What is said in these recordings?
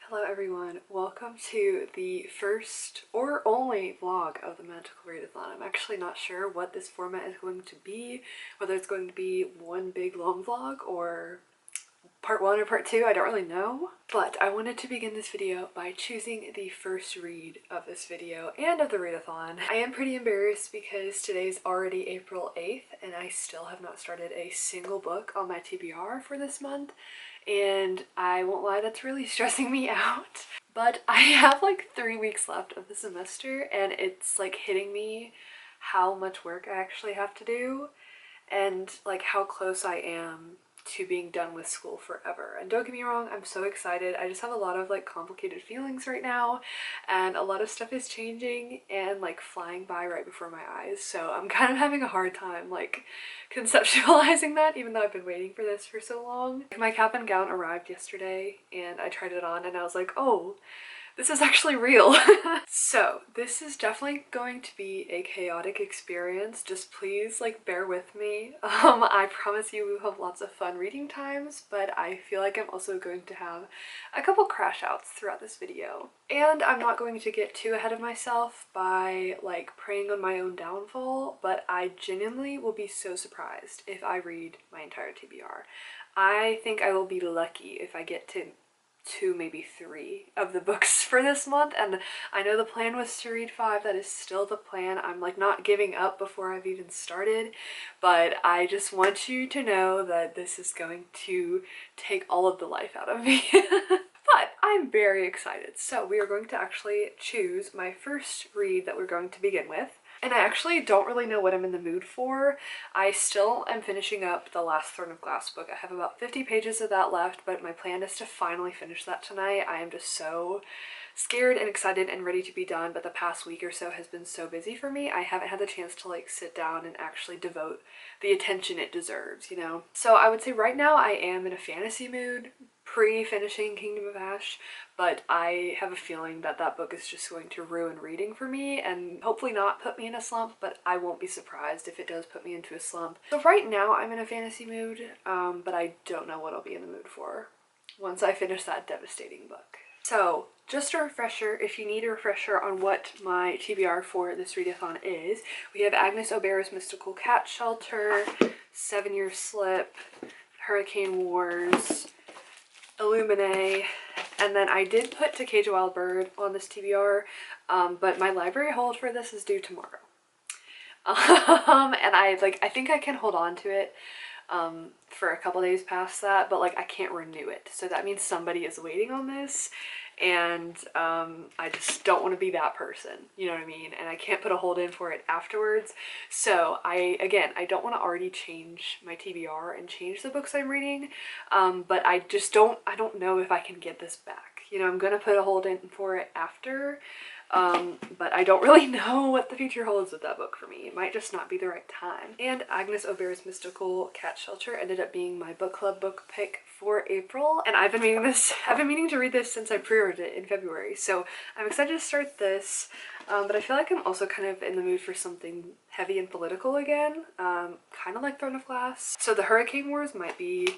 Hello everyone, welcome to the first or only vlog of the Magical Readathon. I'm actually not sure what this format is going to be, whether it's going to be one big long vlog or part one or part two, I don't really know. But I wanted to begin this video by choosing the first read of this video and of the readathon. I am pretty embarrassed because today's already April 8th and I still have not started a single book on my TBR for this month. And I won't lie, that's really stressing me out. But I have like 3 weeks left of the semester and it's like hitting me how much work I actually have to do and like how close I am to being done with school forever. And don't get me wrong, I'm so excited. I just have a lot of like complicated feelings right now and a lot of stuff is changing and like flying by right before my eyes. So I'm kind of having a hard time like conceptualizing that, even though I've been waiting for this for so long. My cap and gown arrived yesterday and I tried it on and I was like, oh, this is actually real. So this is definitely going to be a chaotic experience. Just please like bear with me. I promise you we'll have lots of fun reading times, but I feel like I'm also going to have a couple crash outs throughout this video. And I'm not going to get too ahead of myself by like preying on my own downfall, but I genuinely will be so surprised if I read my entire TBR. I think I will be lucky if I get to 2, maybe 3 of the books for this month, and I know the plan was to read 5. That is still the plan. I'm like not giving up before I've even started, but I just want you to know that this is going to take all of the life out of me. But I'm very excited. So we are going to actually choose my first read that we're going to begin with. And I actually don't really know what I'm in the mood for. I still am finishing up the last Throne of Glass book. I have about 50 pages of that left, but my plan is to finally finish that tonight. I am just so scared and excited and ready to be done, but the past week or so has been so busy for me. I haven't had the chance to like sit down and actually devote the attention it deserves, you know? So I would say right now I am in a fantasy mood, pre-finishing Kingdom of Ash, but I have a feeling that that book is just going to ruin reading for me and hopefully not put me in a slump, but I won't be surprised if it does put me into a slump. So right now I'm in a fantasy mood, but I don't know what I'll be in the mood for once I finish that devastating book. So just a refresher, if you need a refresher on what my TBR for this readathon is, we have Agnes Aubert's Mystical Cat Shelter, 7 Year Slip, Hurricane Wars, Illuminae, and then I did put To Cage a Wild Bird on this TBR, but my library hold for this is due tomorrow. And I think I can hold on to it for a couple days past that, but like I can't renew it. So that means somebody is waiting on this, and I just don't want to be that person, you know what I mean? And I can't put a hold in for it afterwards. So I don't want to already change my TBR and change the books I'm reading, but I don't know if I can get this back. You know, I'm gonna put a hold in for it after, but I don't really know what the future holds with that book for me. It might just not be the right time. And Agnes Aubert's Mystical Cat Shelter ended up being my book club book pick for April, and I've been meaning to read this since I pre-ordered it in February, so I'm excited to start this, but I feel like I'm also kind of in the mood for something heavy and political again, kind of like Throne of Glass. So the Hurricane Wars might be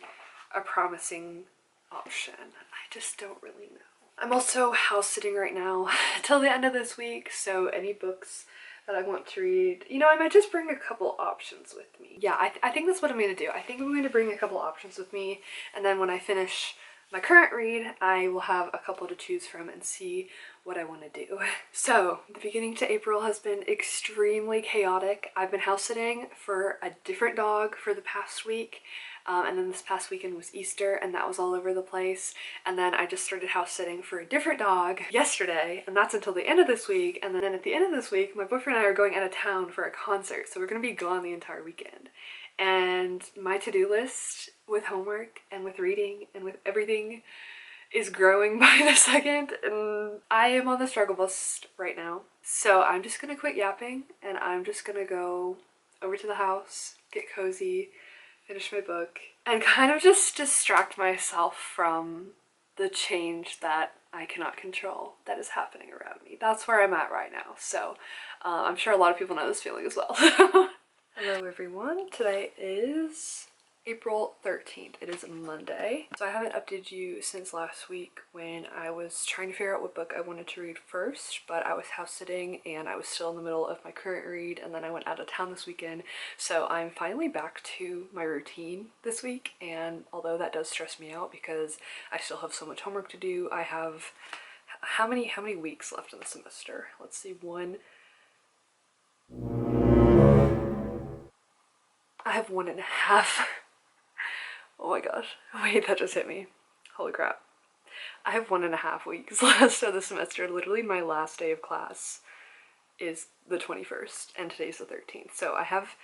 a promising option. I just don't really know. I'm also house sitting right now till the end of this week, so any books that I want to read, you know, I might just bring a couple options with me. Yeah, I think that's what I'm going to do. I think I'm going to bring a couple options with me, and then when I finish my current read, I will have a couple to choose from and see what I want to do. So the beginning to April has been extremely chaotic. I've been house sitting for a different dog for the past week. And then this past weekend was Easter and that was all over the place. And then I just started house sitting for a different dog yesterday, and that's until the end of this week. And then at the end of this week, my boyfriend and I are going out of town for a concert. So we're going to be gone the entire weekend. And my to-do list with homework and with reading and with everything is growing by the second. And I am on the struggle bus right now. So I'm just going to quit yapping and I'm just going to go over to the house, get cozy, finish my book, and kind of just distract myself from the change that I cannot control that is happening around me. That's where I'm at right now. So I'm sure a lot of people know this feeling as well. Hello everyone, today is April 13th. It is Monday. So I haven't updated you since last week when I was trying to figure out what book I wanted to read first, but I was house sitting and I was still in the middle of my current read, and then I went out of town this weekend. So I'm finally back to my routine this week, and although that does stress me out because I still have so much homework to do, I have how many weeks left in the semester? Let's see, I have 1.5. Oh my gosh. Wait, that just hit me. Holy crap. I have 1.5 weeks left of the semester. Literally my last day of class is the 21st and today's the 13th. So I have,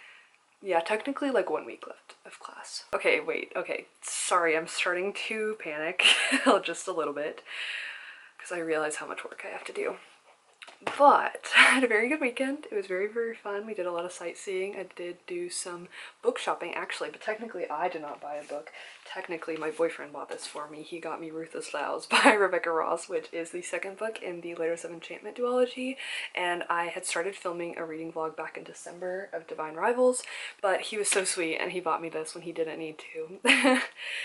yeah, technically like 1 week left of class. Okay, wait, okay. Sorry, I'm starting to panic just a little bit because I realize how much work I have to do. But I had a very good weekend. It was very, very fun. We did a lot of sightseeing. I did do some book shopping actually, but technically I did not buy a book. Technically my boyfriend bought this for me. He got me Ruthless Vows by Rebecca Ross, which is the second book in the Letters of Enchantment duology, and I had started filming a reading vlog back in December of Divine Rivals, but he was so sweet and he bought me this when he didn't need to.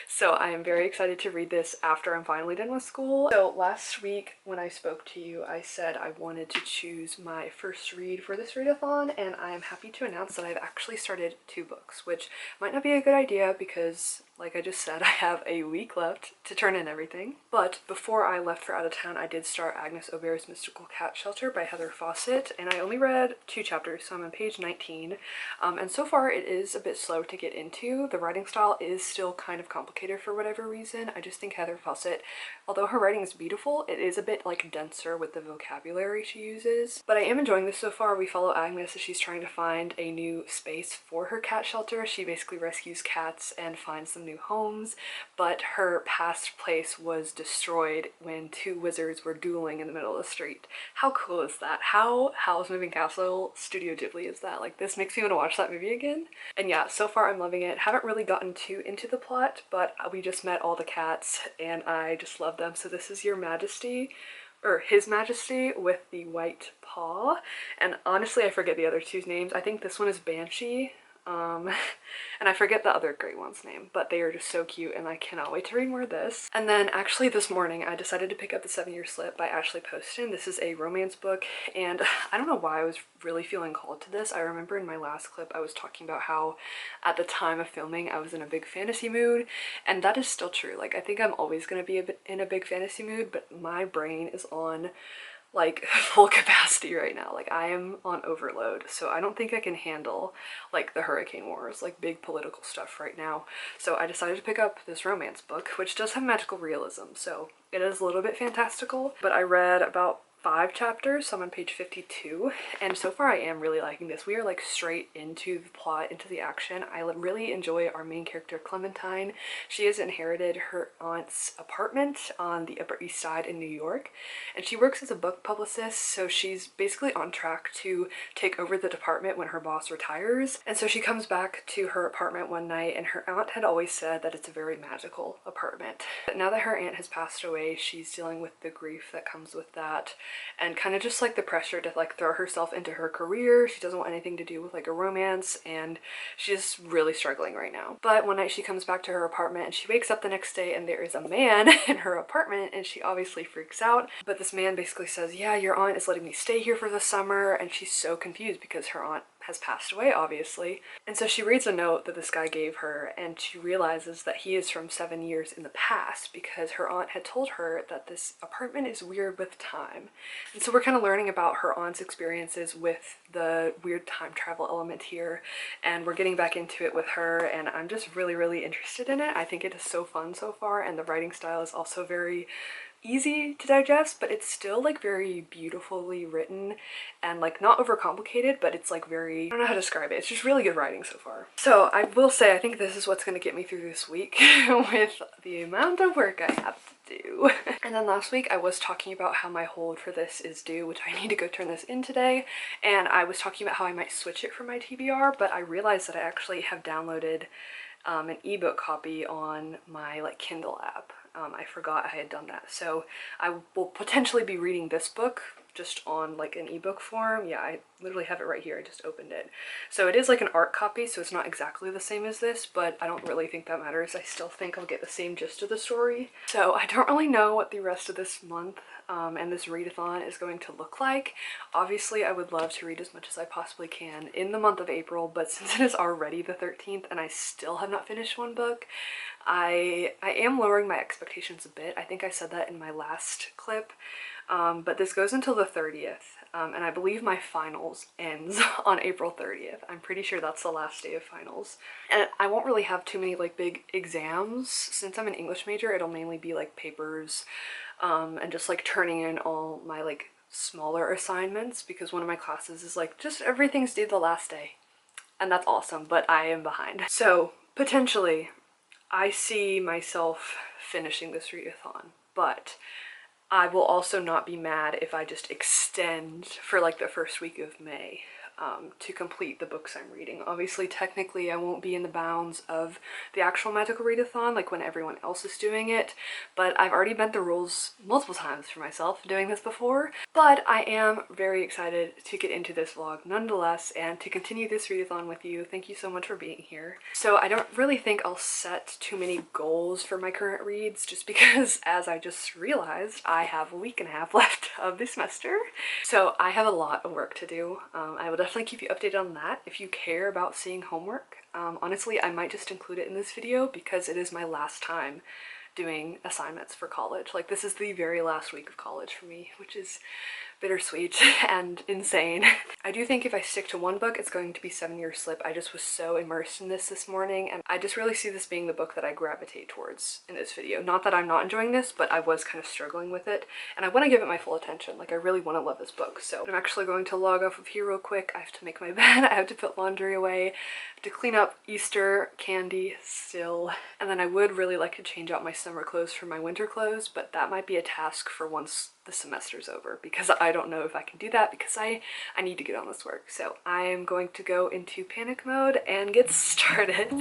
So I am very excited to read this after I'm finally done with school. So last week when I spoke to you, I said I wanted to choose my first read for this readathon, and I am happy to announce that I've actually started 2 books, which might not be a good idea because, like I just said, I have a week left to turn in everything. But before I left for out of town, I did start Agnes Aubert's Mystical Cat Shelter by Heather Fawcett, and I only read 2 chapters, so I'm on page 19. And so far it is a bit slow to get into. The writing style is still kind of complicated for whatever reason. I just think Heather Fawcett, although her writing is beautiful, it is a bit like denser with the vocabulary she uses. But I am enjoying this so far. We follow Agnes as she's trying to find a new space for her cat shelter. She basically rescues cats and finds them new homes, but her past place was destroyed when 2 wizards were dueling in the middle of the street. How cool is that? How Howl's Moving Castle Studio Ghibli is that? Like, this makes me want to watch that movie again. And yeah, so far I'm loving it. Haven't really gotten too into the plot, but we just met all the cats and I just love them. So this is Your Majesty, or His Majesty with the white paw, and honestly I forget the other 2's names. I think this one is Banshee, and I forget the other great one's name, but they are just so cute and I cannot wait to read more of this. And then actually this morning I decided to pick up The 7-Year Slip by Ashley Poston. This is a romance book, and I don't know why I was really feeling called to this. I remember in my last clip I was talking about how at the time of filming I was in a big fantasy mood, and that is still true. Like, I think I'm always going to be in a big fantasy mood, but my brain is on like full capacity right now. Like, I am on overload, so I don't think I can handle like the hurricane wars, like big political stuff right now. So I decided to pick up this romance book, which does have magical realism, so it is a little bit fantastical, but I read about 5 chapters, so I'm on page 52, and so far I am really liking this. We are like straight into the plot, into the action. I really enjoy our main character, Clementine. She has inherited her aunt's apartment on the Upper East Side in New York, and she works as a book publicist, so she's basically on track to take over the department when her boss retires. And so she comes back to her apartment one night, and her aunt had always said that it's a very magical apartment. But now that her aunt has passed away, she's dealing with the grief that comes with that, and kind of just like the pressure to like throw herself into her career. She doesn't want anything to do with like a romance, and she's really struggling right now. But one night she comes back to her apartment and she wakes up the next day and there is a man in her apartment, and she obviously freaks out. But this man basically says, yeah, your aunt is letting me stay here for the summer, and she's so confused because her aunt has passed away, obviously. And so she reads a note that this guy gave her, and she realizes that he is from 7 years in the past because her aunt had told her that this apartment is weird with time. And so we're kind of learning about her aunt's experiences with the weird time travel element here, and we're getting back into it with her, and I'm just really, really interested in it. I think it is so fun so far, and the writing style is also very easy to digest, but it's still like very beautifully written and like not overcomplicated, but it's like very, I don't know how to describe it. It's just really good writing so far. So I will say I think this is what's going to get me through this week with the amount of work I have to do. And then last week I was talking about how my hold for this is due, which I need to go turn this in today, and I was talking about how I might switch it from my TBR, but I realized that I actually have downloaded an ebook copy on my like Kindle app. I forgot I had done that. So I will potentially be reading this book just on like an ebook form. Yeah, I literally have it right here. I just opened it. So it is like an art copy, so it's not exactly the same as this, but I don't really think that matters. I still think I'll get the same gist of the story. So I don't really know what the rest of this month and this readathon is going to look like. Obviously, I would love to read as much as I possibly can in the month of April, but since it is already the 13th and I still have not finished one book, I am lowering my expectations a bit. I think I said that in my last clip, but this goes until the 30th, and I believe my finals ends on April 30th. I'm pretty sure that's the last day of finals. And I won't really have too many like big exams. Since I'm an English major, it'll mainly be like papers, and just like turning in all my like smaller assignments, because one of my classes is like just everything's due the last day. And that's awesome, but I am behind. So potentially I see myself finishing this readathon, but I will also not be mad if I just extend for like the first week of May to complete the books I'm reading. Obviously, technically, I won't be in the bounds of the actual Magical Readathon, like when everyone else is doing it, but I've already bent the rules multiple times for myself doing this before. But I am very excited to get into this vlog nonetheless and to continue this readathon with you. Thank you so much for being here. So I don't really think I'll set too many goals for my current reads, just because, as I just realized, I have a week and a half left of the semester. So I have a lot of work to do. I will definitely keep you updated on that. If you care about seeing homework, honestly, I might just include it in this video because it is my last time doing assignments for college. Like, this is the very last week of college for me, which is bittersweet and insane. I do think if I stick to one book, it's going to be 7 Year Slip. I just was so immersed in this morning, and I just really see this being the book that I gravitate towards in this video. Not that I'm not enjoying this, but I was kind of struggling with it, and I want to give it my full attention. Like, I really want to love this book. So I'm actually going to log off of here real quick. I have to make my bed, I have to put laundry away, I have to clean up Easter candy still, and then I would really like to change out my summer clothes for my winter clothes, but that might be a task for once the semester's over, because I don't know if I can do that, because I need to get on this work. So I am going to go into panic mode and get started.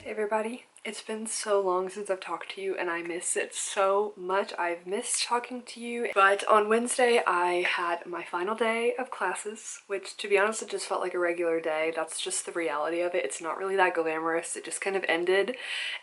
Everybody, it's been so long since I've talked to you and I miss it so much. I've missed talking to you, but on Wednesday I had my final day of classes, which, to be honest, it just felt like a regular day. That's just the reality of it. It's not really that glamorous. It just kind of ended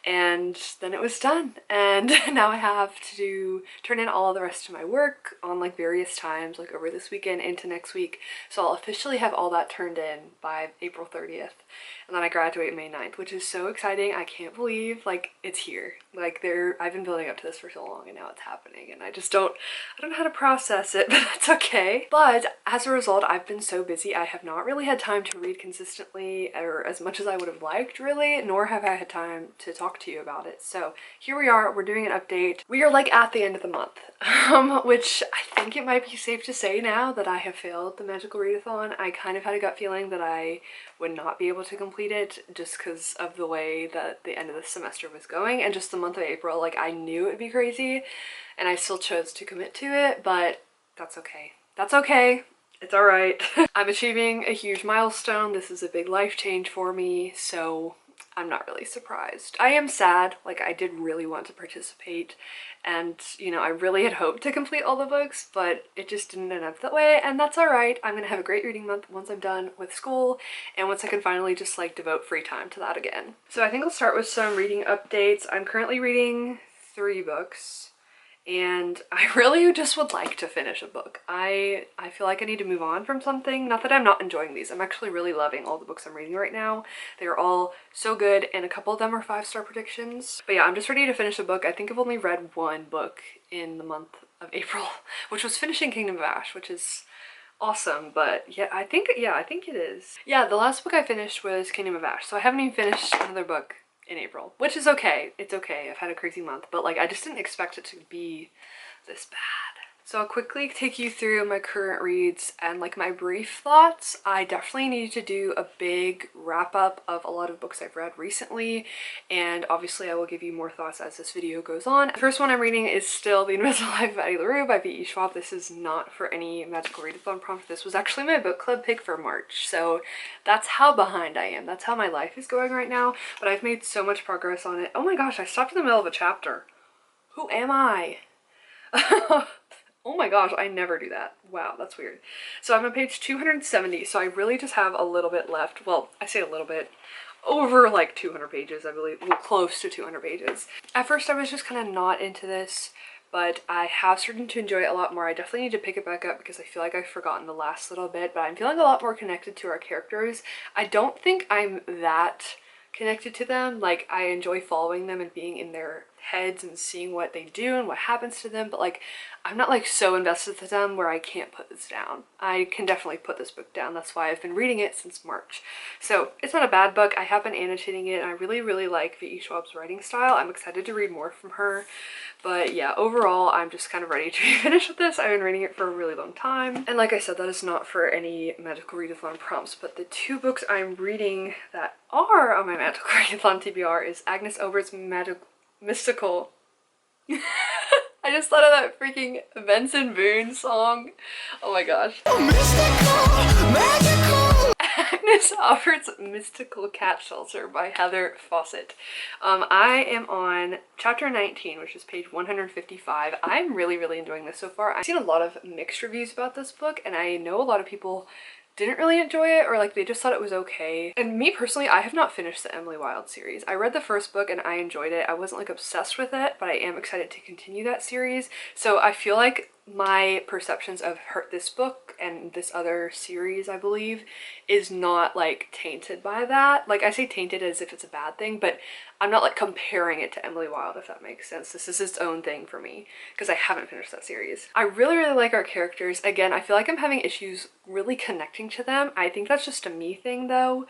and then it was done, and now I have to turn in all of the rest of my work on like various times, like over this weekend into next week. So I'll officially have all that turned in by April 30th. And then I graduate May 9th, which is so exciting. I can't believe, like, it's here. Like, I've been building up to this for so long and now it's happening, and I don't know how to process it, but that's okay. But as a result, I've been so busy, I have not really had time to read consistently or as much as I would have liked, really, nor have I had time to talk to you about it. So here we are, we're doing an update. We are like at the end of the month, which I think it might be safe to say now that I have failed the Magical Readathon. I kind of had a gut feeling that I would not be able to complete it just because of the way that the end of the semester was going, and just the month of April. Like, I knew it'd be crazy and I still chose to commit to it, but that's okay. That's okay. It's all right. I'm achieving a huge milestone. This is a big life change for me, so I'm not really surprised. I am sad. Like, I did really want to participate, and, you know, I really had hoped to complete all the books, but it just didn't end up that way, and that's all right. I'm gonna have a great reading month once I'm done with school, and once I can finally just like devote free time to that again. So I think I'll start with some reading updates. I'm currently reading 3 books, and I really just would like to finish a book. I feel like I need to move on from something. Not that I'm not enjoying these. I'm actually really loving all the books I'm reading right now. They're all so good, and a couple of them are 5-star predictions. But yeah, I'm just ready to finish a book. I think I've only read 1 book in the month of April, which was finishing Kingdom of Ash, which is awesome. But yeah, I think it is. Yeah, the last book I finished was Kingdom of Ash, so I haven't even finished another book in April, which is okay. It's okay. I've had a crazy month, but like I just didn't expect it to be this bad. So I'll quickly take you through my current reads and like my brief thoughts. I definitely need to do a big wrap up of a lot of books I've read recently, and obviously I will give you more thoughts as this video goes on. The first one I'm reading is still The Invisible Life of Addie Larue by V.E. Schwab. This is not for any Magical Readathon prompt. This was actually my book club pick for March, so that's how behind I am. That's how my life is going right now, but I've made so much progress on it. Oh my gosh, I stopped in the middle of a chapter. Who am I? Oh my gosh, I never do that. Wow, that's weird. So I'm on page 270, so I really just have a little bit left. Well, I say a little bit, over like 200 pages, I believe. Well, close to 200 pages. At first I was just kind of not into this, but I have started to enjoy it a lot more. I definitely need to pick it back up because I feel like I've forgotten the last little bit, but I'm feeling a lot more connected to our characters. I don't think I'm that connected to them. Like, I enjoy following them and being in their heads and seeing what they do and what happens to them, but like I'm not like so invested with them where I can't put this down. I can definitely put this book down. That's why I've been reading it since March. So it's not a bad book. I have been annotating it and I really like V.E. Schwab's writing style. I'm excited to read more from her, but yeah, overall I'm just kind of ready to be finished with this. I've been reading it for a really long time, and like I said, that is not for any Magical Readathon prompts, but the two books I'm reading that are on my Magical Readathon TBR is Agnes Aubert's Mystical. I just thought of that freaking Benson Boone song. Oh my gosh. Mystical, magical. Agnes Aubert's Mystical Cat Shelter by Heather Fawcett. I am on chapter 19, which is page 155. I'm really enjoying this so far. I've seen a lot of mixed reviews about this book, and I know a lot of people didn't really enjoy it, or like they just thought it was okay. And me personally, I have not finished the Emily Wilde series. I read the first book and I enjoyed it. I wasn't like obsessed with it, but I am excited to continue that series. So I feel like my perceptions of this book and this other series, I believe, is not like tainted by that. Like, I say tainted as if it's a bad thing, but I'm not like comparing it to Emily Wilde, if that makes sense. This is its own thing for me because I haven't finished that series. I really like our characters. Again, I feel like I'm having issues really connecting to them. I think that's just a me thing though,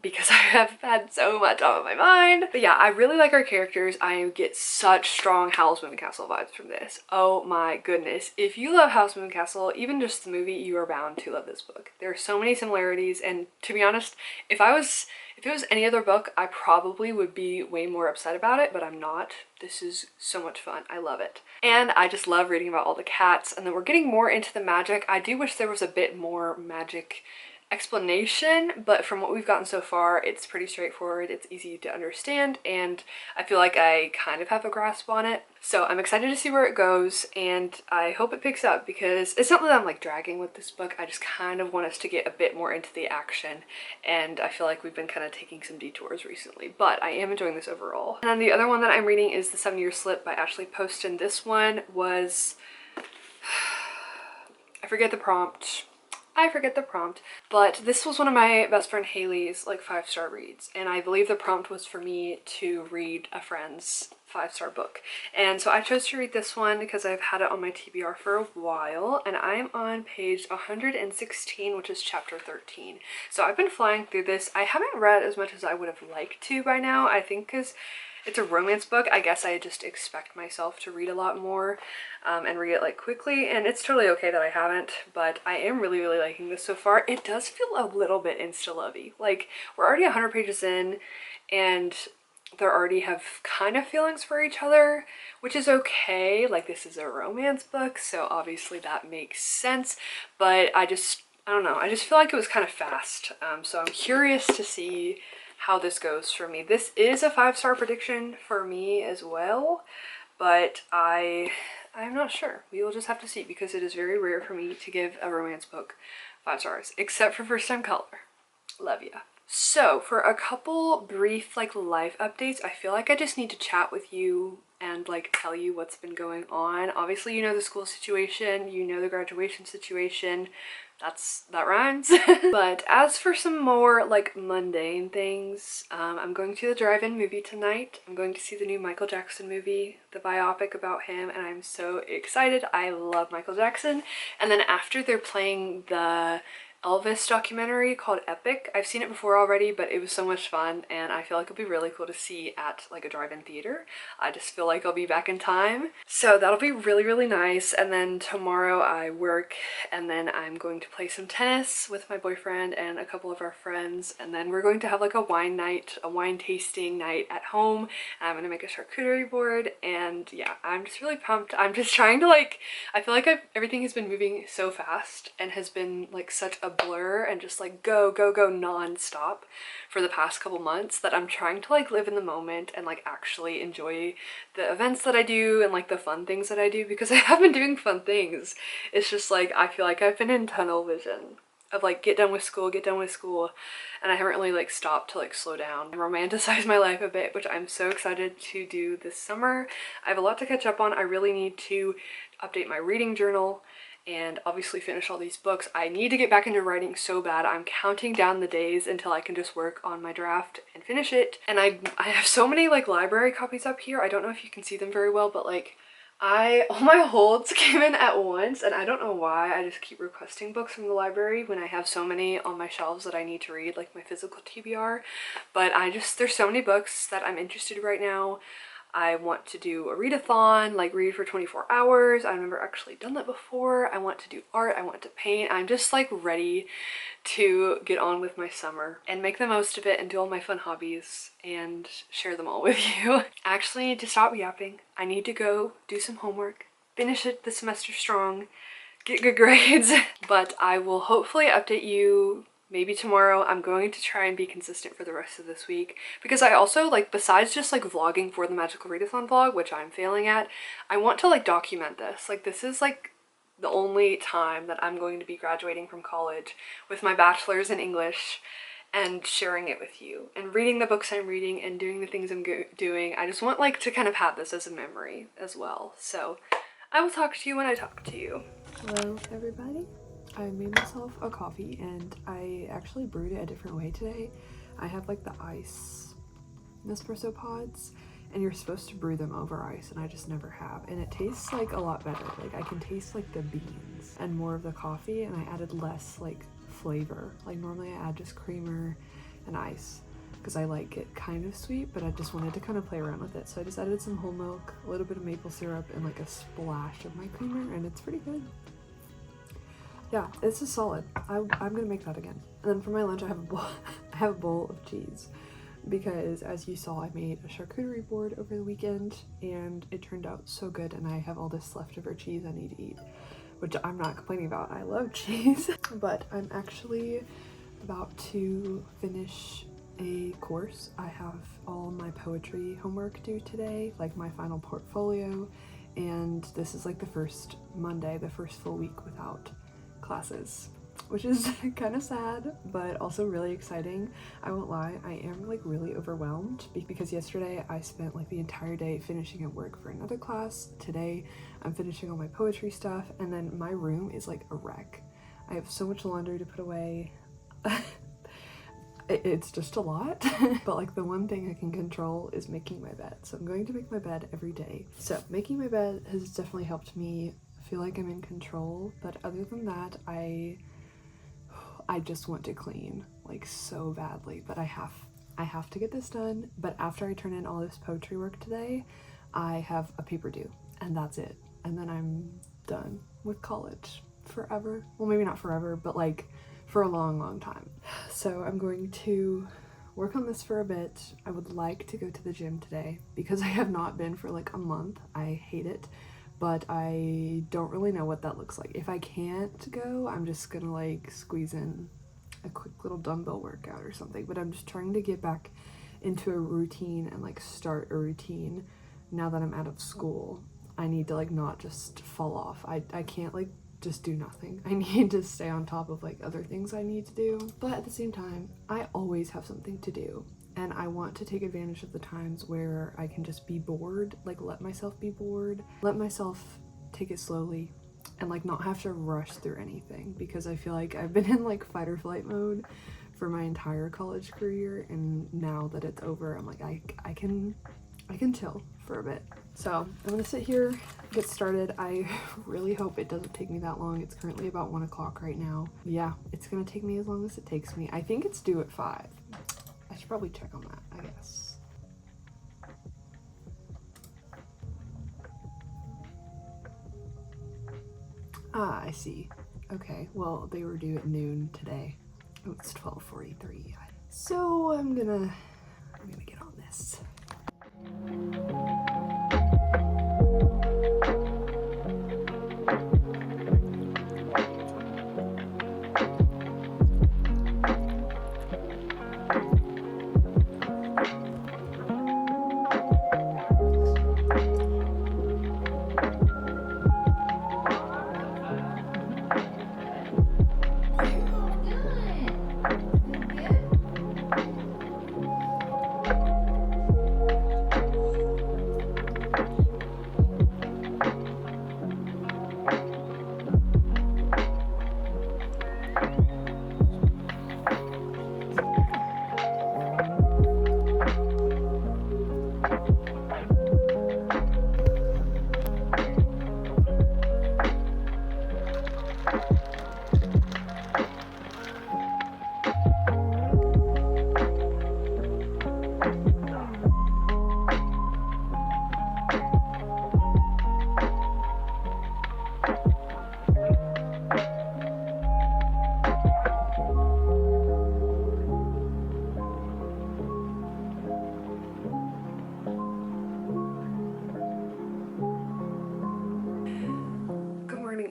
because I have had so much on my mind. But yeah, I really like our characters. I get such strong Howl's Moving Castle vibes from this. Oh my goodness. If you love Howl's Moving Castle, even just the movie, you are bound to love this book. There are so many similarities, and to be honest, if it was any other book, I probably would be way more upset about it, but I'm not. This is so much fun. I love it. And I just love reading about all the cats, and then we're getting more into the magic. I do wish there was a bit more magic explanation, but from what we've gotten so far, it's pretty straightforward. It's easy to understand, and I feel like I kind of have a grasp on it. So I'm excited to see where it goes, and I hope it picks up because it's not that I'm like dragging with this book. I just kind of want us to get a bit more into the action, and I feel like we've been kind of taking some detours recently, but I am enjoying this overall. And then the other one that I'm reading is The 7-Year Slip by Ashley Poston. This one was I forget the prompt, but this was one of my best friend Haley's like 5-star reads, and I believe the prompt was for me to read a friend's 5-star book, and so I chose to read this one because I've had it on my TBR for a while, and I'm on page 116, which is chapter 13. So I've been flying through this. I haven't read as much as I would have liked to by now, I think, because it's a romance book. I guess I just expect myself to read a lot more and read it like quickly, and it's totally okay that I haven't, but I am really liking this so far. It does feel a little bit insta-lovey. Like, we're already 100 pages in and they already have kind of feelings for each other, which is okay. Like, this is a romance book, so obviously that makes sense, but I don't know, I just feel like it was kind of fast. So I'm curious to see how this goes for me. This is a 5-star prediction for me as well, but I'm not sure. We will just have to see, because it is very rare for me to give a romance book 5 stars, except for First Time Color. Love ya. So for a couple brief like life updates, I feel like I just need to chat with you and like tell you what's been going on. Obviously, you know the school situation, you know the graduation situation. That rhymes. But as for some more like mundane things, I'm going to the drive-in movie tonight. I'm going to see the new Michael Jackson movie, the biopic about him, and I'm so excited. I love Michael Jackson. And then after, they're playing the Elvis documentary called Epic. I've seen it before already, but it was so much fun, and I feel like it'll be really cool to see at like a drive-in theater. I just feel like I'll be back in time. So that'll be really, really nice. And then tomorrow I work, and then I'm going to play some tennis with my boyfriend and a couple of our friends, and then we're going to have like a wine night, a wine tasting night at home. And I'm gonna make a charcuterie board, and yeah, I'm just really pumped. I'm just trying to like, I feel like everything has been moving so fast and has been like such a blur and just like go non-stop for the past couple months that I'm trying to like live in the moment and like actually enjoy the events that I do and like the fun things that I do, because I have been doing fun things. It's just like I feel like I've been in tunnel vision of like get done with school, and I haven't really like stopped to like slow down and romanticize my life a bit, which I'm so excited to do this summer. I have a lot to catch up on. I really need to update my reading journal and obviously finish all these books. I need to get back into writing so bad. I'm counting down the days until I can just work on my draft and finish it. And I have so many like library copies up here. I don't know if you can see them very well, but like all my holds came in at once, and I don't know why. I just keep requesting books from the library when I have so many on my shelves that I need to read, like my physical TBR. But there's so many books that I'm interested in right now. I want to do a readathon, like read for 24 hours. I've never actually done that before. I want to do art, I want to paint. I'm just like ready to get on with my summer and make the most of it and do all my fun hobbies and share them all with you. I actually need to stop yapping. I need to go do some homework, finish it this semester strong, get good grades. But I will hopefully update you maybe tomorrow. I'm going to try and be consistent for the rest of this week, because I also like, besides just like vlogging for the Magical Readathon vlog, which I'm failing at, I want to like document this. Like this is like the only time that I'm going to be graduating from college with my bachelor's in English and sharing it with you and reading the books I'm reading and doing the things I'm doing. I just want like to kind of have this as a memory as well. So I will talk to you when I talk to you. Hello everybody. I made myself a coffee, and I actually brewed it a different way today. I have like the ice Nespresso pods, and you're supposed to brew them over ice, and I just never have. And it tastes like a lot better. Like I can taste like the beans and more of the coffee, and I added less like flavor. Like normally I add just creamer and ice because I like it kind of sweet, but I just wanted to kind of play around with it. So I just added some whole milk, a little bit of maple syrup, and like a splash of my creamer, and it's pretty good. Yeah, it's a solid. I'm gonna make that again. And then for my lunch, I have a bowl of cheese, because as you saw, I made a charcuterie board over the weekend, and it turned out so good. And I have all this leftover cheese I need to eat, which I'm not complaining about. I love cheese. But I'm actually about to finish a course. I have all my poetry homework due today, like my final portfolio, and this is like the first Monday, the first full week without classes, which is kind of sad but also really exciting. I won't lie, I am like really overwhelmed because yesterday I spent like the entire day finishing at work for another class. Today I'm finishing all my poetry stuff, and then my room is like a wreck. I have so much laundry to put away. It's just a lot. But like the one thing I can control is making my bed, so I'm going to make my bed every day. So making my bed has definitely helped me feel like I'm in control, but other than that, I just want to clean like so badly. But I have to get this done. But after I turn in all this poetry work today, I have a paper due, and that's it. And then I'm done with college forever. Well, maybe not forever, but like for a long time. So I'm going to work on this for a bit. I would like to go to the gym today because I have not been for like a month. I hate it, but I don't really know what that looks like. If I can't go, I'm just gonna like squeeze in a quick little dumbbell workout or something. But I'm just trying to get back into a routine and like start a routine now that I'm out of school. I need to like not just fall off. I can't like just do nothing. I need to stay on top of like other things I need to do. But at the same time, I always have something to do. and I want to take advantage of the times where I can just be bored, like let myself be bored, let myself take it slowly, and like not have to rush through anything, because I feel like I've been in like fight or flight mode for my entire college career, and now that it's over, I'm like I can chill for a bit. So I'm gonna sit here, get started. I really hope it doesn't take me that long. It's currently about 1 o'clock right now. Yeah, it's gonna take me as long as it takes me. I think it's due at 5. I should probably check on that, I guess. Ah, I see. Okay, well, they were due at noon today. Oh, it's 12:43. So I'm gonna get on this.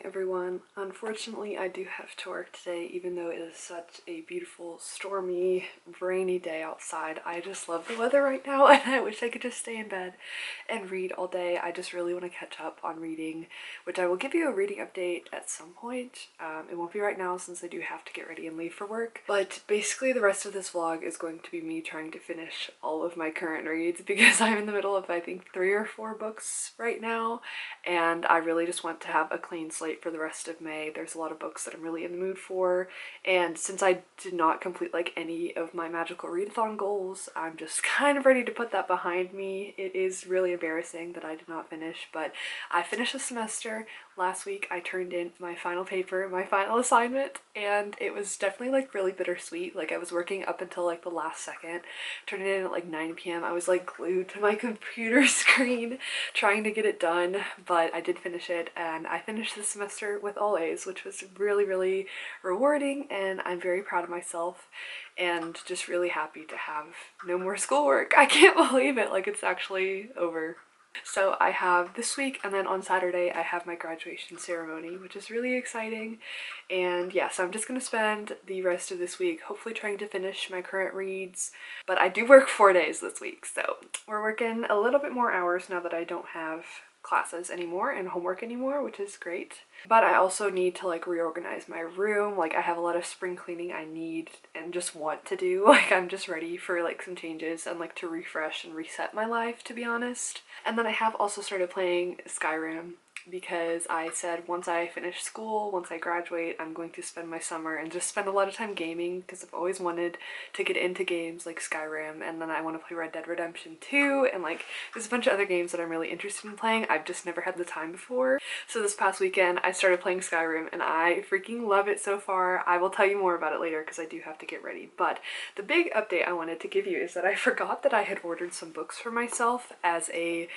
Everyone. Unfortunately, I do have to work today, even though it is such a beautiful, stormy, rainy day outside. I just love the weather right now, and I wish I could just stay in bed and read all day. I just really want to catch up on reading, which I will give you a reading update at some point. It won't be right now since I do have to get ready and leave for work, but basically the rest of this vlog is going to be me trying to finish all of my current reads, because I'm in the middle of, I think, 3 or 4 books right now, and I really just want to have a clean slate for the rest of May. There's a lot of books that I'm really in the mood for, and since I did not complete like any of my Magical Readathon goals, I'm just kind of ready to put that behind me. It is really embarrassing that I did not finish, but I finished the semester. Last week I turned in my final paper, my final assignment, and it was definitely like really bittersweet. Like I was working up until like the last second, turned it in at like 9 p.m. I was like glued to my computer screen trying to get it done, but I did finish it, and I finished the semester with all A's, which was really, really rewarding, and I'm very proud of myself and just really happy to have no more schoolwork. I can't believe it, like it's actually over. So I have this week, and then on Saturday I have my graduation ceremony, which is really exciting. And yeah, so I'm just gonna spend the rest of this week hopefully trying to finish my current reads, but I do work 4 days this week, so we're working a little bit more hours now that I don't have classes anymore and homework anymore, which is great. But I also need to like reorganize my room. Like I have a lot of spring cleaning I need and just want to do. Like I'm just ready for like some changes and like to refresh and reset my life, to be honest. And then I have also started playing Skyrim, because I said once I finish school, once I graduate, I'm going to spend my summer and just spend a lot of time gaming, because I've always wanted to get into games like Skyrim, and then I want to play Red Dead Redemption 2, and like there's a bunch of other games that I'm really interested in playing. I've just never had the time before. So this past weekend I started playing Skyrim, and I freaking love it so far. I will tell you more about it later because I do have to get ready. But the big update I wanted to give you is that I forgot that I had ordered some books for myself as a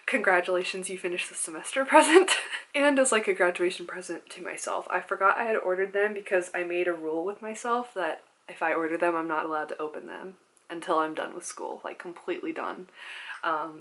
congratulations you finished the semester present and as like a graduation present to myself. I forgot I had ordered them because I made a rule with myself that if I order them, I'm not allowed to open them until I'm done with school, like completely done.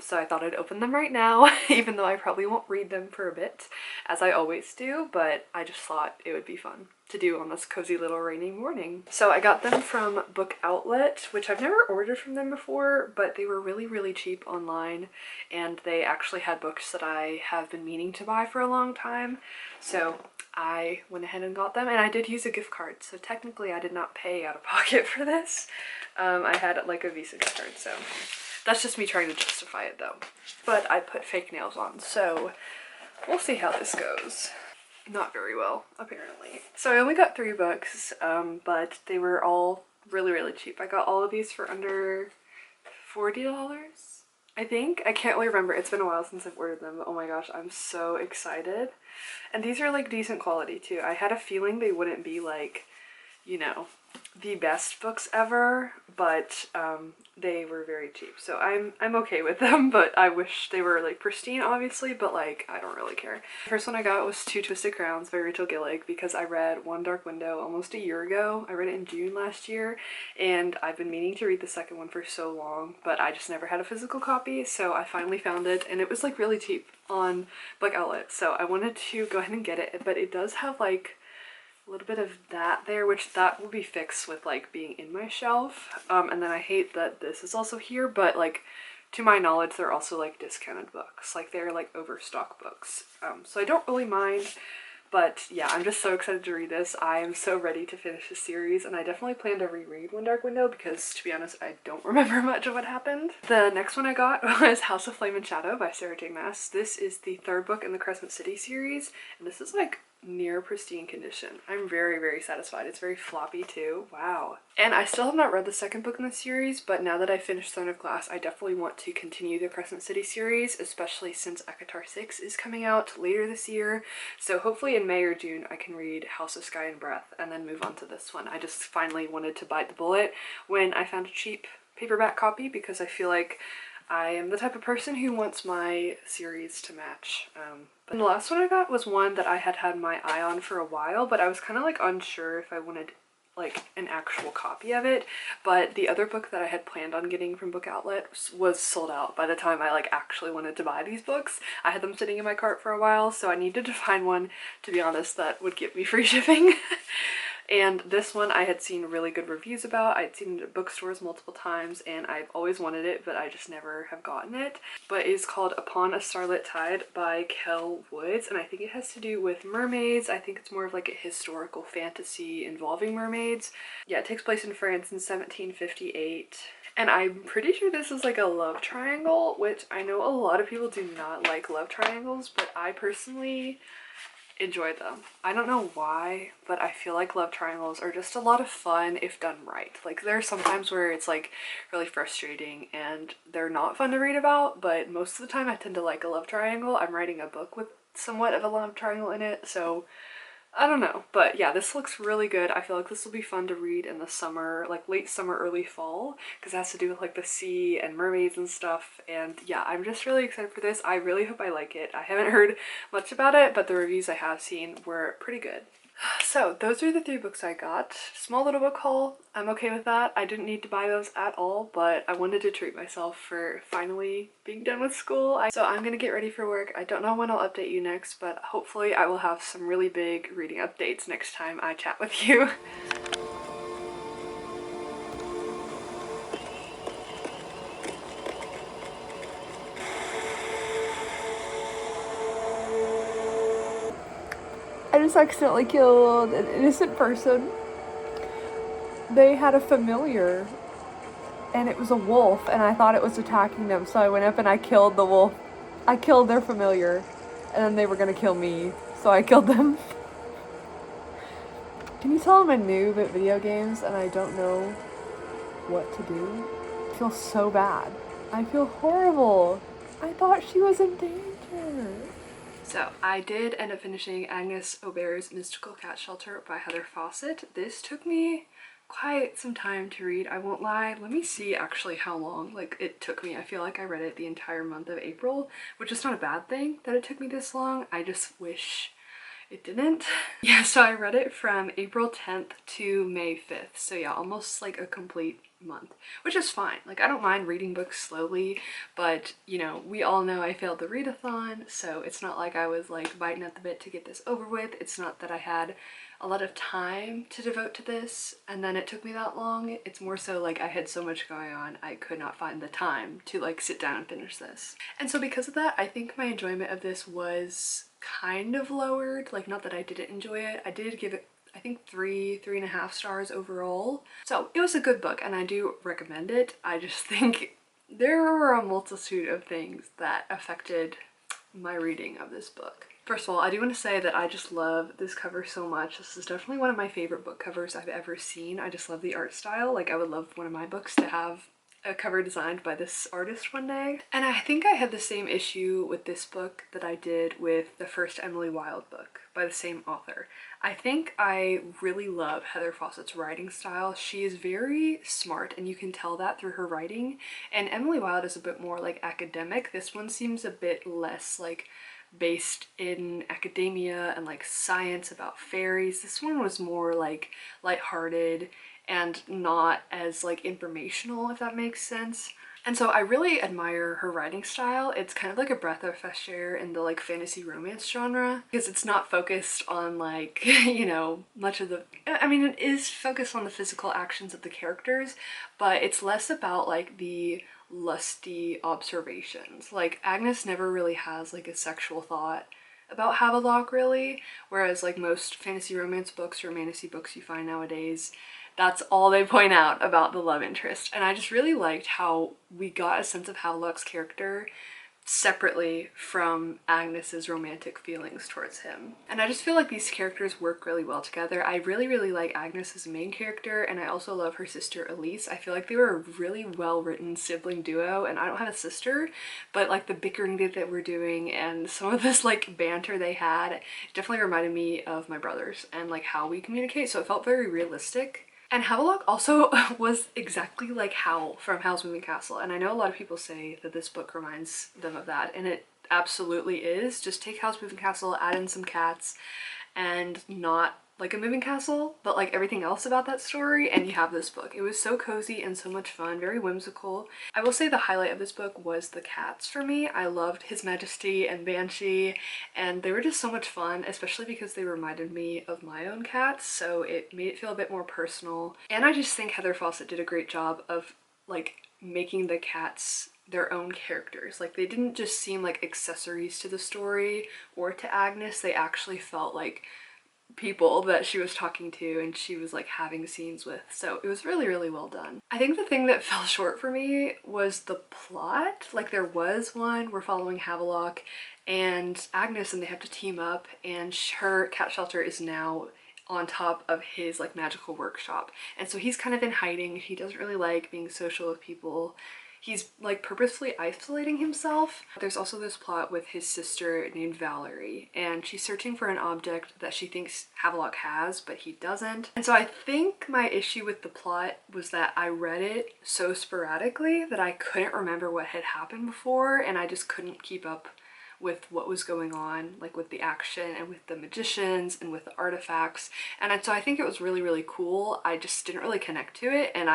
So I thought I'd open them right now, even though I probably won't read them for a bit, as I always do, but I just thought it would be fun. to do on this cozy little rainy morning. So I got them from Book Outlet, which I've never ordered from them before, but they were really cheap online, and they actually had books that I have been meaning to buy for a long time. So I went ahead and got them, and I did use a gift card, so technically I did not pay out of pocket for this. I had like a Visa gift card, so that's just me trying to justify it though. But I put fake nails on, so we'll see how this goes. Not very well, apparently. So I only got 3 books, but they were all really cheap. I got all of these for under $40, I think. I can't really remember. It's been a while since I've ordered them. Oh my gosh, I'm so excited. And these are like decent quality too. I had a feeling they wouldn't be like, you know, the best books ever, but they were very cheap, so I'm okay with them. But I wish they were like pristine, obviously, but like I don't really care. The first one I got was Two Twisted Crowns by Rachel Gillig, because I read One Dark Window almost a year ago. I read it in June last year, and I've been meaning to read the second one for so long, but I just never had a physical copy, so I finally found it, and it was like really cheap on Book Outlet, so I wanted to go ahead and get it. But it does have like a little bit of that there, which that will be fixed with like being in my shelf. And then I hate that this is also here, but like to my knowledge they're also like discounted books, like they're like overstock books, so I don't really mind. But yeah, I'm just so excited to read this. I am so ready to finish the series, and I definitely plan to reread One Dark Window because, to be honest, I don't remember much of what happened. The next one I got was House of Flame and Shadow by Sarah J. Maas. This is the 3rd book in the Crescent City series, and this is like near pristine condition. I'm very satisfied. It's very floppy too. Wow. And I still have not read the 2nd book in the series, but now that I finished Throne of Glass, I definitely want to continue the Crescent City series, especially since ACOTAR 6 is coming out later this year. So hopefully in May or June I can read House of Sky and Breath and then move on to this one. I just finally wanted to bite the bullet when I found a cheap paperback copy, because I feel like I am the type of person who wants my series to match. But the last one I got was one that I had my eye on for a while, but I was kind of like unsure if I wanted like an actual copy of it. But the other book that I had planned on getting from Book Outlet was sold out by the time I like actually wanted to buy these books. I had them sitting in my cart for a while, so I needed to find one, to be honest, that would give me free shipping. And this one I had seen really good reviews about. I'd seen it at bookstores multiple times, and I've always wanted it, but I just never have gotten it. But it's called Upon a Starlit Tide by Kel Woods, and I think it has to do with mermaids. I think it's more of like a historical fantasy involving mermaids. Yeah, it takes place in France in 1758. And I'm pretty sure this is like a love triangle, which I know a lot of people do not like love triangles, but I personally enjoy them. I don't know why, but I feel like love triangles are just a lot of fun if done right. Like there are some times where it's like really frustrating and they're not fun to read about, but most of the time I tend to like a love triangle. I'm writing a book with somewhat of a love triangle in it, so I don't know. But yeah, this looks really good. I feel like this will be fun to read in the summer, like late summer, early fall, because it has to do with like the sea and mermaids and stuff. And yeah, I'm just really excited for this. I really hope I like it. I haven't heard much about it, but the reviews I have seen were pretty good. So those are the 3 books I got. Small little book haul. I'm okay with that. I didn't need to buy those at all, but I wanted to treat myself for finally being done with school. So I'm gonna get ready for work. I don't know when I'll update you next, but hopefully I will have some really big reading updates next time I chat with you. I just accidentally killed an innocent person. They had a familiar, and it was a wolf, and I thought it was attacking them, so I went up and I killed the wolf. I killed their familiar, and then they were gonna kill me, so I killed them. Can you tell I'm a noob at video games and I don't know what to do? I feel so bad. I feel horrible. I thought she was in danger. So I did end up finishing Agnes Aubert's Mystical Cat Shelter by Heather Fawcett. This took me quite some time to read, I won't lie. Let me see actually how long like it took me. I feel like I read it the entire month of April, which is not a bad thing that it took me this long. I just wish it didn't. Yeah, so I read it from April 10th to May 5th. So yeah, almost like a complete month, which is fine. Like I don't mind reading books slowly, but you know, we all know I failed the readathon, so it's not like I was like biting at the bit to get this over with. It's not that I had a lot of time to devote to this, and then it took me that long. It's more so like I had so much going on, I could not find the time to like sit down and finish this. And so because of that, I think my enjoyment of this was kind of lowered. Like, not that I didn't enjoy it, I did give it, I think, 3.5 stars overall. So it was a good book and I do recommend it. I just think there were a multitude of things that affected my reading of this book. First of all, I do want to say that I just love this cover so much. This is definitely one of my favorite book covers I've ever seen. I just love the art style. Like, I would love one of my books to have a cover designed by this artist one day. And I think I had the same issue with this book that I did with the first Emily Wilde book by the same author. I think I really love Heather Fawcett's writing style. She is very smart and you can tell that through her writing. And Emily Wilde is a bit more like academic. This one seems a bit less like based in academia and like science about fairies. This one was more like lighthearted and not as like informational, if that makes sense. And so I really admire her writing style. It's kind of like a breath of fresh air in the like fantasy romance genre, because it's not focused on like, you know, much of the, I mean, it is focused on the physical actions of the characters, but it's less about like the lusty observations. Like, Agnes never really has like a sexual thought about Havelock really, whereas like most fantasy romance books or fantasy books you find nowadays, that's all they point out about the love interest. And I just really liked how we got a sense of Havelock's character separately from Agnes's romantic feelings towards him. And I just feel like these characters work really well together. I really like Agnes as a main character, and I also love her sister Elise. I feel like they were a really well written sibling duo, and I don't have a sister, but like the bickering that they were doing and some of this like banter they had definitely reminded me of my brothers and like how we communicate, so it felt very realistic. And Havelock also was exactly like Howl from Howl's Moving Castle, and I know a lot of people say that this book reminds them of that, and it absolutely is. Just take Howl's Moving Castle, add in some cats, and not like a moving castle, but like everything else about that story, and you have this book. It was so cozy and so much fun, very whimsical. I will say the highlight of this book was the cats for me. I loved His Majesty and Banshee, and they were just so much fun, especially because they reminded me of my own cats, so it made it feel a bit more personal. And I just think Heather Fawcett did a great job of like making the cats their own characters. Like, they didn't just seem like accessories to the story or to Agnes, they actually felt like people that she was talking to and she was like having scenes with. So it was really well done. I think the thing that fell short for me was the plot. Like, there was one, we're following Havelock and Agnes and they have to team up, and her cat shelter is now on top of his like magical workshop, and so he's kind of in hiding. He doesn't really like being social with people. He's like purposefully isolating himself. There's also this plot with his sister named Valerie, and she's searching for an object that she thinks Havelock has, but he doesn't. And so I think my issue with the plot was that I read it so sporadically that I couldn't remember what had happened before, and I just couldn't keep up with what was going on, like with the action and with the magicians and with the artifacts. And so I think it was really cool. I just didn't really connect to it, and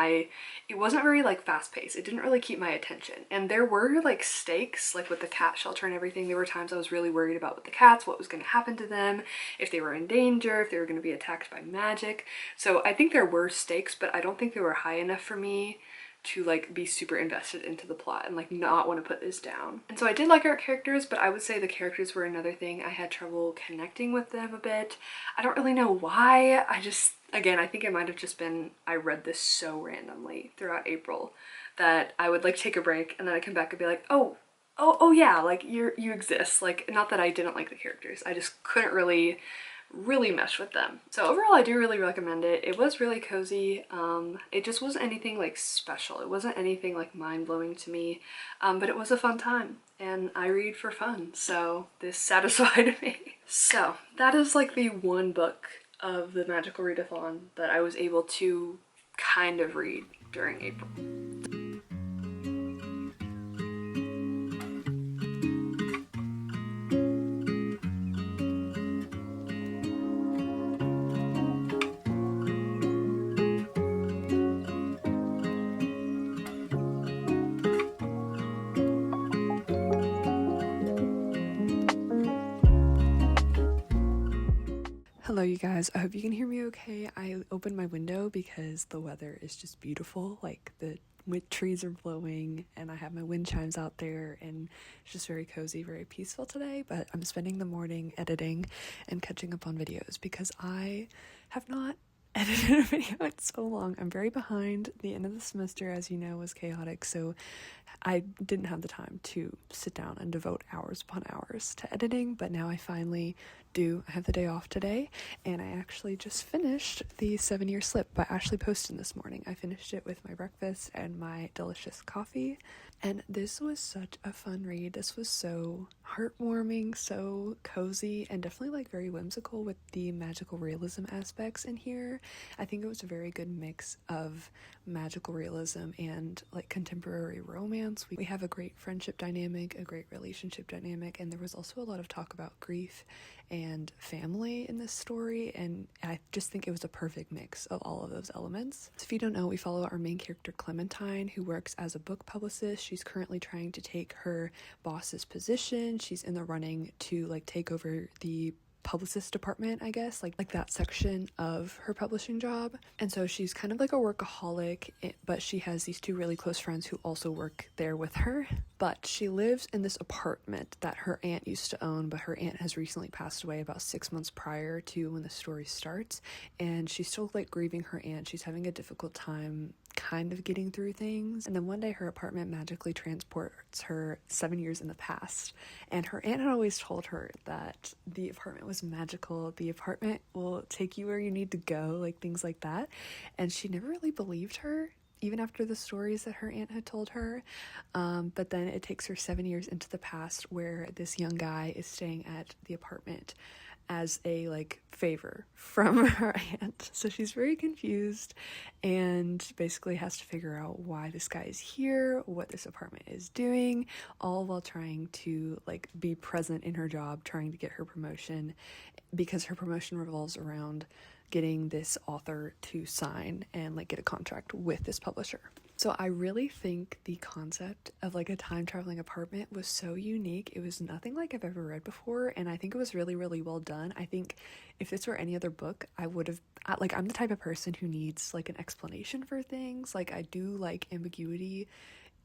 it wasn't very like fast-paced. It didn't really keep my attention. And there were like stakes, like with the cat shelter and everything. There were times I was really worried about with the cats, what was going to happen to them, if they were in danger, if they were going to be attacked by magic. So I think there were stakes, but I don't think they were high enough for me to like be super invested into the plot and like not want to put this down. And so I did like our characters, but I would say the characters were another thing. I had trouble connecting with them a bit. I don't really know why. Again, I think it might have just been I read this so randomly throughout April that I would like take a break and then I'd come back and be like, oh yeah, like you exist. Like, not that I didn't like the characters, I just couldn't really mesh with them. So overall, I do really recommend it. It was really cozy. It just wasn't anything like special. It wasn't anything like mind-blowing to me, but it was a fun time, and I read for fun, so this satisfied me. So that is like the one book of the Magical Readathon that I was able to kind of read during April. Hello you guys, I hope you can hear me okay. I opened my window because the weather is just beautiful, like the trees are blowing and I have my wind chimes out there and it's just very cozy, very peaceful today. But I'm spending the morning editing and catching up on videos because I have not edited a video in so long. I'm very behind. The end of the semester, as you know, was chaotic, so I didn't have the time to sit down and devote hours upon hours to editing, but now I finally do. I have the day off today, and I actually just finished the 7-Year Slip by Ashley Poston this morning. I finished it with my breakfast and my delicious coffee, and this was such a fun read. This was so heartwarming, so cozy, and definitely like very whimsical with the magical realism aspects in here. I think it was a very good mix of magical realism and like contemporary romance. We have a great friendship dynamic, a great relationship dynamic, and there was also a lot of talk about grief and family in this story, and I just think it was a perfect mix of all of those elements. So if you don't know, we follow our main character Clementine, who works as a book publicist. She's currently trying to take her boss's position. She's in the running to like take over the publicist department, I guess, like that section of her publishing job. And so she's kind of like a workaholic, but she has these two really close friends who also work there with her. But she lives in this apartment that her aunt used to own, but her aunt has recently passed away about 6 months prior to when the story starts, and she's still like grieving her aunt. She's having a difficult time kind of getting through things, and then one day her apartment magically transports her 7 years in the past, and her aunt had always told her that the apartment was magical, the apartment will take you where you need to go, like things like that, and she never really believed her even after the stories that her aunt had told her. But then it takes her 7 years into the past where this young guy is staying at the apartment as a like favor from her aunt. So she's very confused and basically has to figure out why this guy is here, what this apartment is doing, all while trying to like be present in her job, trying to get her promotion, because her promotion revolves around getting this author to sign and like get a contract with this publisher. So I really think the concept of like a time traveling apartment was so unique. It was nothing like I've ever read before, and I think it was really, really well done. I think if this were any other book, I would have, like, I'm the type of person who needs like an explanation for things. Like I do like ambiguity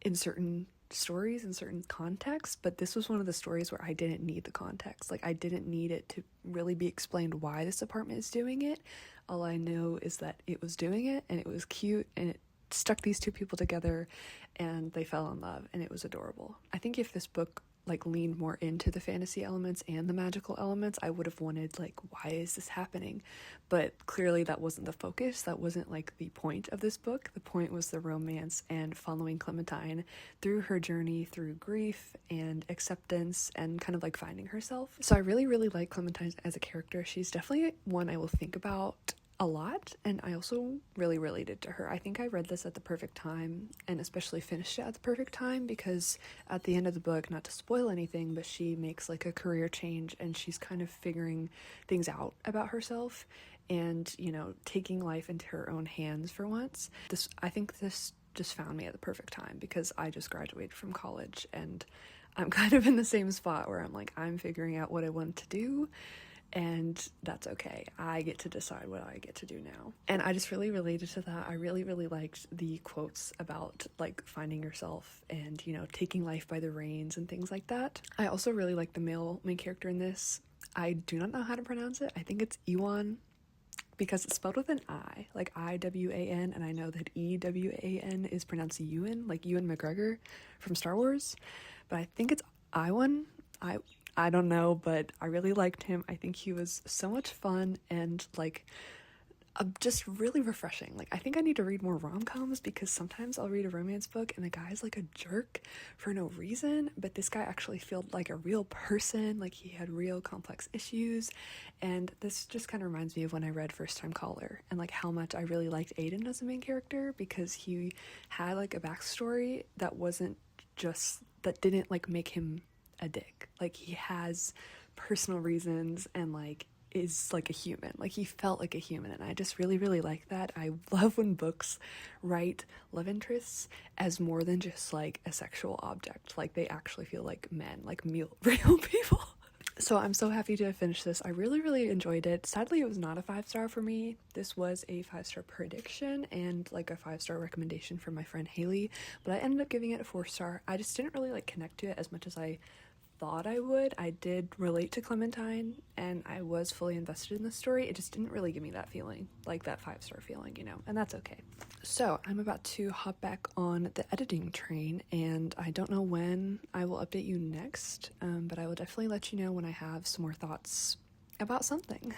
in certain stories in certain contexts, but this was one of the stories where I didn't need the context. Like I didn't need it to really be explained why this apartment is doing it. All I know is that it was doing it and it was cute and it stuck these two people together and they fell in love and it was adorable. I think if this book like leaned more into the fantasy elements and the magical elements, I would have wanted like, why is this happening? But clearly that wasn't the focus. That wasn't like the point of this book. The point was the romance and following Clementine through her journey through grief and acceptance and kind of like finding herself. So I really, really like Clementine as a character. She's definitely one I will think about a lot, and I also really related to her. I think I read this at the perfect time, and especially finished it at the perfect time, because at the end of the book, not to spoil anything, but she makes like a career change and she's kind of figuring things out about herself and, you know, taking life into her own hands for once. I think this just found me at the perfect time because I just graduated from college and I'm kind of in the same spot where I'm like, I'm figuring out what I want to do. And that's okay. I get to decide what I get to do now. And I just really related to that. I really, really liked the quotes about like finding yourself and, you know, taking life by the reins and things like that. I also really like the male main character in this. I do not know how to pronounce it. I think it's Ewan because it's spelled with an I, like I-W-A-N, and I know that E-W-A-N is pronounced Ewan, like Ewan McGregor from Star Wars, but I think it's Iwan. I don't know, but I really liked him. I think he was so much fun and like just really refreshing. Like I think I need to read more rom-coms because sometimes I'll read a romance book and the guy's like a jerk for no reason, but this guy actually felt like a real person, like he had real complex issues. And this just kind of reminds me of when I read First Time Caller and like how much I really liked Aiden as a main character because he had like a backstory that didn't like make him a dick. Like he has personal reasons and like is like a human. Like he felt like a human, and I just really, really like that. I love when books write love interests as more than just like a sexual object. Like they actually feel like men, like real people. So I'm so happy to finish this. I really enjoyed it. Sadly, it was not a 5-star for me. This was a 5-star prediction and like a 5-star recommendation from my friend Haley, but I ended up giving it a 4-star. I just didn't really like connect to it as much as I thought I would. I did relate to Clementine and I was fully invested in the story. It just didn't really give me that feeling, like that 5-star feeling, you know, and that's okay. So I'm about to hop back on the editing train, and I don't know when I will update you next, but I will definitely let you know when I have some more thoughts about something.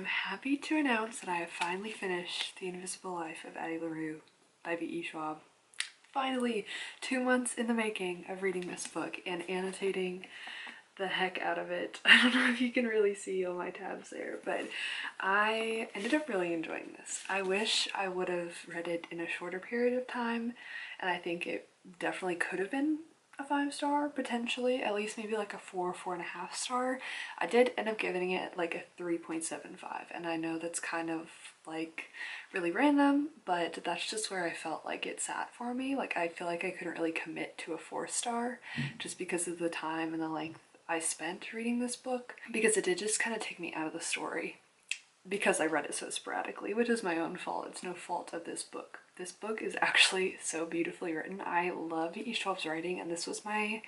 Happy to announce that I have finally finished The Invisible Life of Addie Larue by V.E. Schwab. Finally, 2 months in the making of reading this book and annotating the heck out of it. I don't know if you can really see all my tabs there, but I ended up really enjoying this. I wish I would have read it in a shorter period of time, and I think it definitely could have been a 5-star, potentially, at least maybe like a 4, 4.5 star. I did end up giving it like a 3.75, and I know that's kind of like really random, but that's just where I felt like it sat for me. Like I feel like I couldn't really commit to a 4-star just because of the time and the length I spent reading this book, because it did just kind of take me out of the story because I read it so sporadically, which is my own fault. It's no fault of this book. This book is actually so beautifully written. I love E. Schwab's writing, and this was my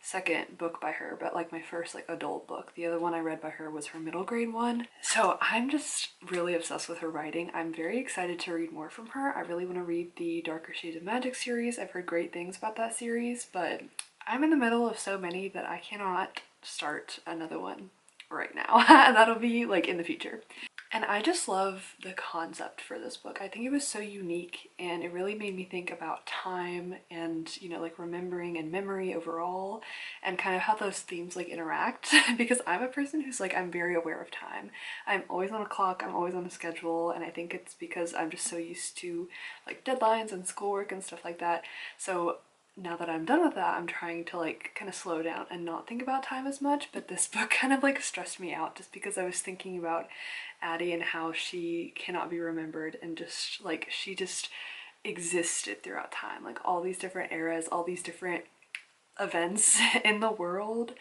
second book by her, but like my first like adult book. The other one I read by her was her middle grade one. So I'm just really obsessed with her writing. I'm very excited to read more from her. I really want to read the Darker Shades of Magic series. I've heard great things about that series, but I'm in the middle of so many that I cannot start another one right now. And that'll be like in the future. And I just love the concept for this book. I think it was so unique, and it really made me think about time and, you know, like remembering and memory overall, and kind of how those themes like interact. Because I'm a person who's like, I'm very aware of time. I'm always on a clock, I'm always on a schedule, and I think it's because I'm just so used to like deadlines and schoolwork and stuff like that. So now that I'm done with that, I'm trying to like kind of slow down and not think about time as much. But this book kind of like stressed me out just because I was thinking about Addie and how she cannot be remembered, and just like she just existed throughout time, like all these different eras, all these different events in the world.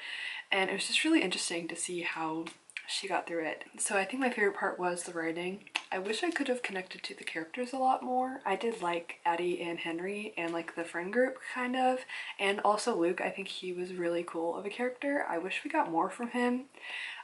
And it was just really interesting to see how she got through it. So I think my favorite part was the writing. I wish I could have connected to the characters a lot more. I did like Addie and Henry and like the friend group kind of, and also Luke. I think he was really cool of a character. I wish we got more from him,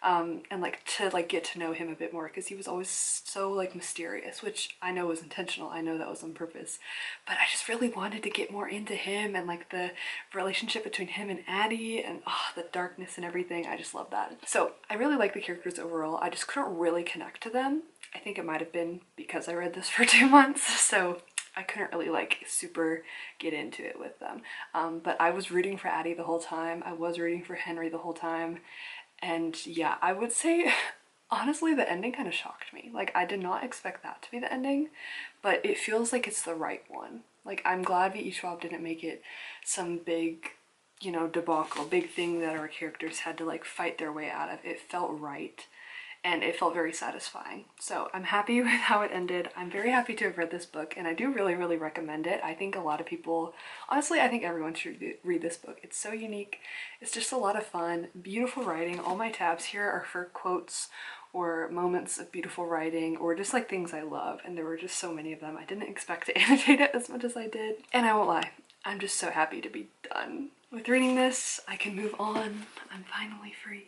and like to like get to know him a bit more, because he was always so like mysterious, which I know was intentional. I know that was on purpose, but I just really wanted to get more into him and like the relationship between him and Addie, and the darkness and everything. I just love that. So I really like the characters overall. I just couldn't really connect to them. I think it might have been because I read this for 2 months, so I couldn't really like super get into it with them. But I was rooting for Addie the whole time. I was rooting for Henry the whole time. And yeah, I would say honestly the ending kind of shocked me. Like I did not expect that to be the ending, but it feels like it's the right one. Like I'm glad V.E. Schwab didn't make it some big, you know, debacle, big thing that our characters had to like fight their way out of. It felt right, and it felt very satisfying. So I'm happy with how it ended. I'm very happy to have read this book, and I do really recommend it. I think a lot of people, honestly, I think everyone should read this book. It's so unique. It's just a lot of fun, beautiful writing. All my tabs here are for quotes or moments of beautiful writing, or just like things I love, and there were just so many of them. I didn't expect to annotate it as much as I did, and I won't lie, I'm just so happy to be done with reading this. I can move on. I'm finally free.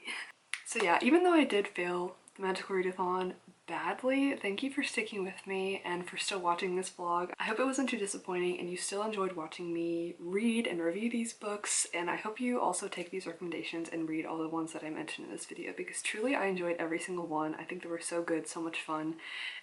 So yeah, even though I did fail the Magical Readathon badly, thank you for sticking with me and for still watching this vlog. I hope it wasn't too disappointing and you still enjoyed watching me read and review these books, and I hope you also take these recommendations and read all the ones that I mentioned in this video, because truly I enjoyed every single one. I think they were so good, so much fun,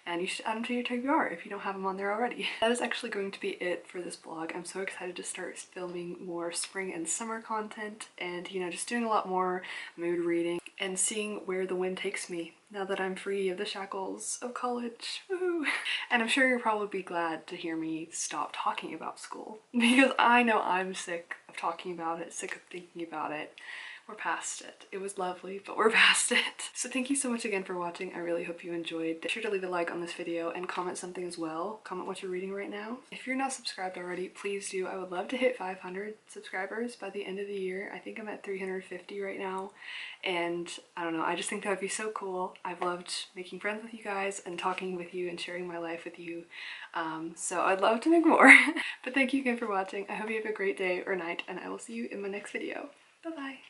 and you should add them to your TBR if you don't have them on there already. That is actually going to be it for this vlog. I'm so excited to start filming more spring and summer content, and you know, just doing a lot more mood reading and seeing where the wind takes me now that I'm free of the shackles of college. Woohoo! And I'm sure you'll probably be glad to hear me stop talking about school, because I know I'm sick of talking about it, sick of thinking about it. We're past it. It was lovely, but we're past it. So thank you so much again for watching. I really hope you enjoyed. Be sure to leave a like on this video and comment something as well. Comment what you're reading right now. If you're not subscribed already, please do. I would love to hit 500 subscribers by the end of the year. I think I'm at 350 right now, and I don't know, I just think that would be so cool. I've loved making friends with you guys and talking with you and sharing my life with you. So I'd love to make more. But thank you again for watching. I hope you have a great day or night, and I will see you in my next video. Bye bye.